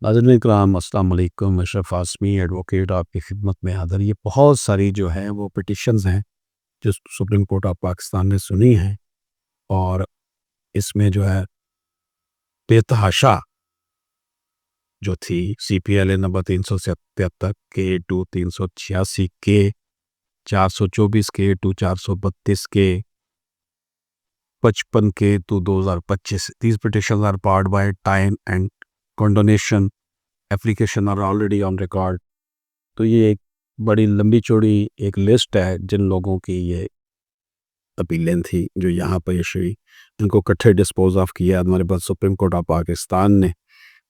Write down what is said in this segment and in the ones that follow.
ناظرین اکرام السلام علیکم، اشرف آسمی ایڈوکیٹ آپ کی خدمت میں حاضر۔ یہ بہت ساری جو ہیں وہ پٹیشنز ہیں جو سپریم کورٹ آف پاکستان نے سنی ہیں، اور اس میں جو ہے بے تحاشا جو تھی سی پی ایل اے نمبر 377 کے ٹو 386 کے 424 کے ٹو 432 کے 55 کے to 2025 these petitions are part by time and condonation application are already on record. تو یہ ایک بڑی لمبی چوڑی ایک لسٹ ہے جن لوگوں کی یہ اپیلیں تھی جو یہاں پہ ایشوئی، ان کو کٹھے ڈسپوز آف کیا ہمارے پاس سپریم کورٹ آف پاکستان نے۔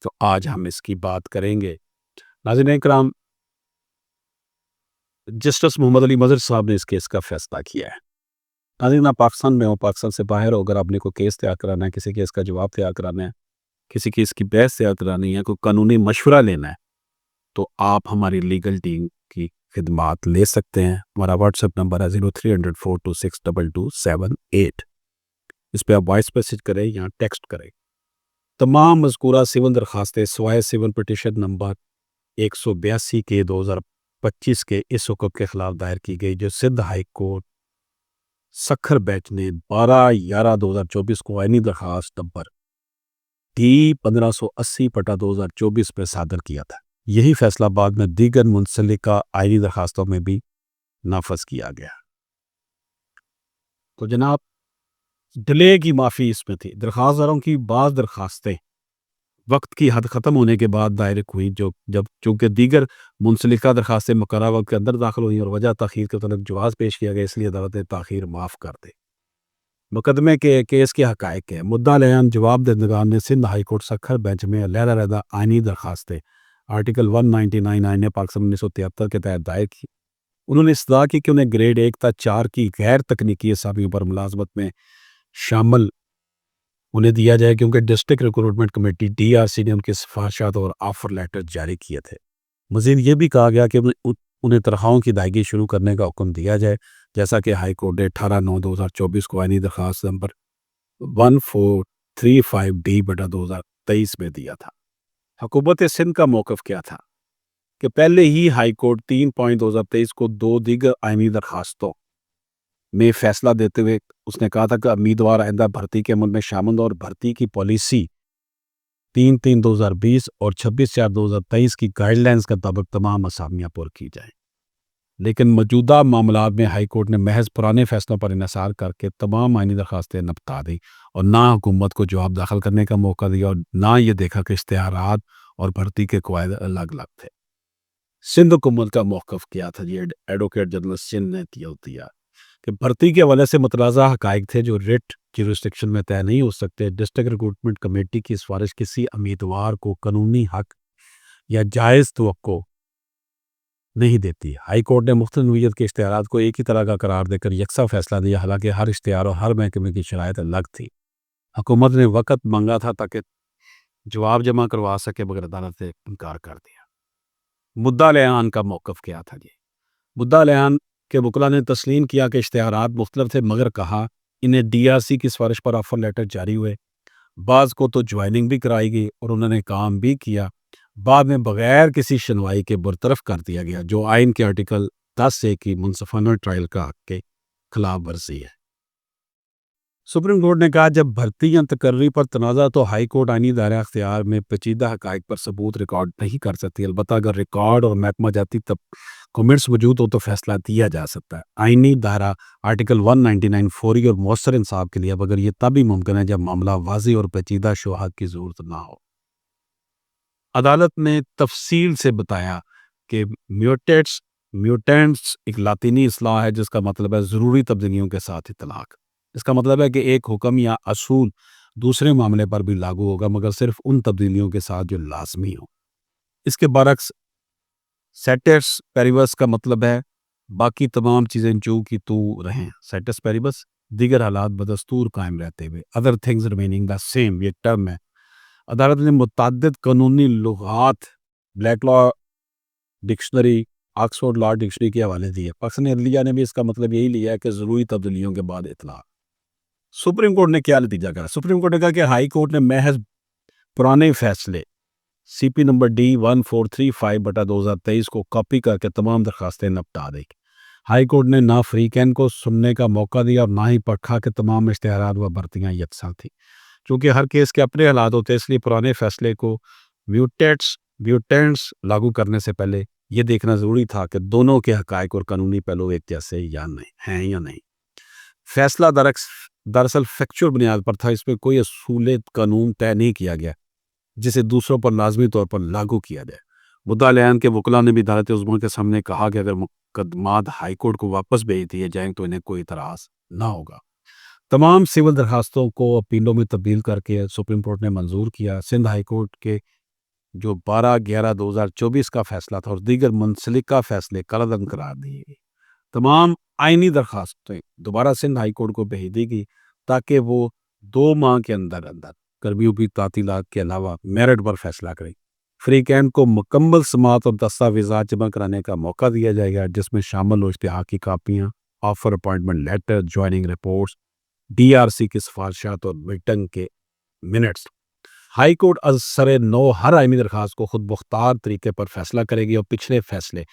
تو آج ہم اس کی بات کریں گے۔ ناظرین اکرام، جسٹس محمد علی مظہر صاحب نے اس کیس کا فیصلہ کیا ہے۔ ناظرین، آپ پاکستان میں ہو، پاکستان سے باہر ہو، اگر آپ نے کوئی کیس تیار کرانا ہے، کسی کیس کا جواب تیار کرانا ہے، کسی کیس کی بحث تیار کرانی ہے، کوئی قانونی مشورہ لینا ہے، تو آپ ہماری لیگل ٹیم کی خدمات لے سکتے ہیں۔ ہمارا واٹس ایپ نمبر ہے 0300426278۔ اس پہ آپ وائس میسج کریں یا ٹیکسٹ کریں۔ تمام مذکورہ سول درخواستیں سوائے سول پٹیشن نمبر 182 کے 2025 کے اس حکم کے خلاف دائر کی گئی جو سندھ ہائی کورٹ سکھر بیچ نے 12/11/2024 کو آئینی درخواست نمبر D1580/2024 میں صادر کیا تھا۔ یہی فیصلہ بعد میں دیگر منسلکہ آئینی درخواستوں میں بھی نافذ کیا گیا۔ تو جناب، ڈیلے کی معافی اس میں تھی۔ درخواست داروں کی بعض درخواستیں وقت کی حد ختم ہونے کے بعد دائر ہوئی، چونکہ دیگر منسلکہ درخواستیں مقررہ وقت کے اندر داخل ہوئیں اور وجہ تاخیر کے طلب جواز پیش کیا گیا، اس لیے عدالت نے تاخیر معاف کر دی۔ مقدمے کے کیس کے حقائق ہے۔ مدعا علیان جواب دہندگان نے Sindh high court Sukkur bench میں علیحدہ آئینی درخواستیں آرٹیکل 199 آئین پاکستان 1973 کے تحت دائر کی۔ انہوں نے استدعا کی کہ انہیں گریڈ 1 تا 4 کی غیر تکنیکی اسامیوں پر ملازمت میں شامل انہیں دیا جائے، کیونکہ ڈسٹرکٹ ریکروٹمنٹ کمیٹی DRC نے ان کی سفارشات اور آفر لیٹر جاری کیے تھے۔ مزید یہ بھی کہا گیا کہ انہیں تنخواہوں کی ادائیگی شروع کرنے کا حکم دیا جائے، جیسا کہ ہائی کورٹ نے 18/9/2024 کو آئینی درخواست نمبر 1435D/2023 میں دیا تھا۔ حکومت سندھ کا موقف کیا تھا کہ پہلے ہی ہائی کورٹ 3/2023 کو دو دیگر آئینی درخواستوں میں فیصلہ دیتے ہوئے اس نے کہا تھا کہ امیدوار آئندہ بھرتی کے عمل میں شامل اور بھرتی کی پالیسی 3/3/2020 اور 26/4/2023 کی گائیڈ لائنز کے مطابق تمام اسامیاں پر کی جائیں، لیکن موجودہ معاملات میں ہائی کورٹ نے محض پرانے فیصلوں پر انحصار کر کے تمام آئینی درخواستیں نمٹا دیں اور نہ حکومت کو جواب داخل کرنے کا موقع دیا اور نہ یہ دیکھا کہ اشتہارات اور بھرتی کے قواعد الگ الگ تھے۔ سندھ حکومت کا موقف کیا تھا؟ یہ ایڈوکیٹ جنرل سندھ نے دیا کہ بھرتی کے حوالے سے متنازع حقائق تھے جو ریٹ جیورسڈکشن میں طے نہیں ہو سکتے۔ ڈسٹرکٹ ریکروٹمنٹ کمیٹی کی سفارش کسی امیدوار کو قانونی حق یا جائز توقع نہیں دیتی۔ ہائی کورٹ نے مختلف نوعیت کے اشتہارات کو ایک ہی طرح کا قرار دے کر یکساں فیصلہ دیا، حالانکہ ہر اشتہار اور ہر محکمے کی شرائط الگ تھی۔ حکومت نے وقت مانگا تھا تاکہ جواب جمع کروا سکے، مگر عدالت نے انکار کر دیا۔ مدعا علیان کا موقف کیا تھا؟ مدعا علیان کے وکلاء نے تسلیم کیا کہ اشتہارات مختلف تھے، مگر کہا انہیں DRC کی سفارش پر آفر لیٹر جاری ہوئے، بعض کو تو جوائننگ بھی کرائی گئی اور انہوں نے کام بھی کیا، بعد میں بغیر کسی شنوائی کے برطرف کر دیا گیا، جو آئین کے آرٹیکل 10A کی منصفانہ ٹرائل کا حق کے خلاف ورزی ہے۔ سپریم کورٹ نے کہا جب بھرتی یا تقرری پر تنازع تو ہائی کورٹ آئینی دائرہ اختیار میں پیچیدہ حقائق پر ثبوت ریکارڈ نہیں کر سکتی، البتہ اگر ریکارڈ اور محکمہ جاتی کمنٹس موجود ہو تو فیصلہ دیا جا سکتا ہے۔ آئینی دائرہ آرٹیکل 199 فوری اور مؤثر انصاف کے لیے، مگر یہ تب ہی ممکن ہے جب معاملہ واضح اور پیچیدہ شواہد کی ضرورت نہ ہو۔ عدالت نے تفصیل سے بتایا کہ میوٹینٹس ایک لاطینی اصطلاح ہے جس کا مطلب ہے ضروری تبدیلیوں کے ساتھ اطلاق۔ اس کا مطلب ہے کہ ایک حکم یا اصول دوسرے معاملے پر بھی لاگو ہوگا، مگر صرف ان تبدیلیوں کے ساتھ جو لازمی ہوں۔ اس کے برعکس سیٹرس پیریبس کا مطلب ہے باقی تمام چیزیں جو کی تو رہیں۔ سیٹرس پیریبس دیگر حالات بدستور قائم رہتے ہوئے، other things remaining the same، یہ ٹرم ہے۔ عدالت نے متعدد قانونی لغات، بلیک لا ڈکشنری، آکسفورڈ لا ڈکشنری کے حوالے دیے۔ پاکستانی عدلیہ نے بھی اس کا مطلب یہی لیا ہے کہ ضروری تبدیلیوں کے بعد اطلاع۔ سپریم کورٹ نے کیا نتیجہ کرا؟ سپریم کورٹ نے کہا کہ ہائی کورٹ نے محض پرانے فیصلے سی پی نمبر D1435/2023 کو کاپی کر کے تمام درخواستیں نپٹا دے گی۔ ہائی کورٹ نے نہ فری کین کو سننے کا موقع دیا اور نہ ہی پرکھا کے تمام اشتہارات و بھرتیاں یکساں تھیں۔ چونکہ ہر کیس کے اپنے حالات ہوتے اس لیے پرانے فیصلے کو میوٹینٹس لاگو کرنے سے پہلے یہ دیکھنا ضروری تھا کہ دونوں کے حقائق اور قانونی پہلو ایک جیسے یا نہیں۔ فیصلہ دراصل فیکچوئل بنیاد پر تھا، اس میں کوئی اصول قانون طے نہیں کیا گیا جسے دوسروں پر لازمی طور پر لاگو کیا جائے۔ مدعا لیان کے وکلاء نے بھی عدالت عظمیٰ کے سامنے کہا کہ اگر مقدمات ہائی کورٹ کو واپس بھیج دیے جائیں تو انہیں کوئی اعتراض نہ ہوگا۔ تمام سول درخواستوں کو اپیلوں میں تبدیل کر کے سپریم کورٹ نے منظور کیا۔ سندھ ہائی کورٹ کے جو 12/11/2024 کا فیصلہ تھا اور دیگر منسلکہ فیصلے کالعدم قرار دیے گئے۔ تمام آئینی درخواستیں دوبارہ سندھ ہائی کورٹ کو بھیج دی گئی تاکہ وہ 2 ماہ کے اندر گرمیوں کی تعطیلات کے علاوہ میرٹ پر فیصلہ کریں۔ فری کین کو مکمل سماعت اور دستاویزات جمع کرانے کا موقع دیا جائے گا، جس میں شامل ہو اشتہار کی کاپیاں، offer appointment letter, joining reports, DRC کی سفارشات اور میٹنگ کے منٹس۔ ہائی کورٹ از سر نو ہر آئینی درخواست کو خود مختار طریقے پر فیصلہ کرے گی اور پچھلے فیصلے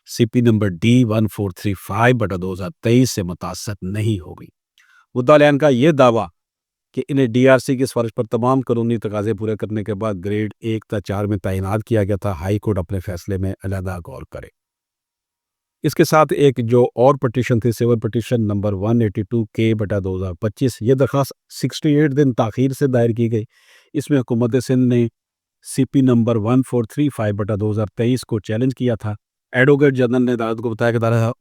CP نمبر D1435/2023 سے متاثر نہیں ہوگی۔ مدعا لیان کا یہ دعویٰ کہ انہیں DRC کی سفارش پر تمام قانونی تقاضے پورے کرنے کے بعد گریڈ 1 تا 4 میں تعینات کیا گیا تھا، ہائی کورٹ اپنے فیصلے میں علیحدہ غور کرے۔ اس کے ساتھ ایک جو اور پٹیشن تھی، سول پٹیشن نمبر 182K/2025، یہ درخواست 68 دن تاخیر سے دائر کی گئی۔ اس میں حکومت سندھ نے CP نمبر 1435/2023 کو چیلنج کیا تھا۔ ایڈوکیٹ جنرل نے عدالت کو بتایا کہ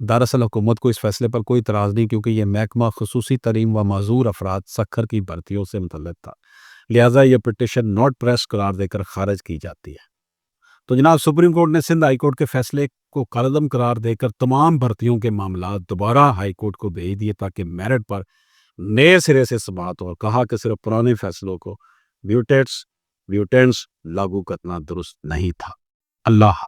دراصل حکومت کو اس فیصلے پر کوئی اعتراض نہیں، کیونکہ یہ محکمہ خصوصی ترین و معذور افراد سکھر کی بھرتیوں سے متعلق تھا، لہٰذا یہ پٹیشن ناٹ پریس قرار دے کر خارج کی جاتی ہے۔ تو جناب سپریم کورٹ نے سندھ ہائی کورٹ کے فیصلے کو کالعدم قرار دے کر تمام بھرتیوں کے معاملات دوبارہ ہائی کورٹ کو بھیج دیے تاکہ میرٹ پر نئے سرے سے سماعت ہو، اور کہا کہ صرف پرانے فیصلوں کو میوٹینٹس لاگو کرنا درست نہیں تھا۔ اللہ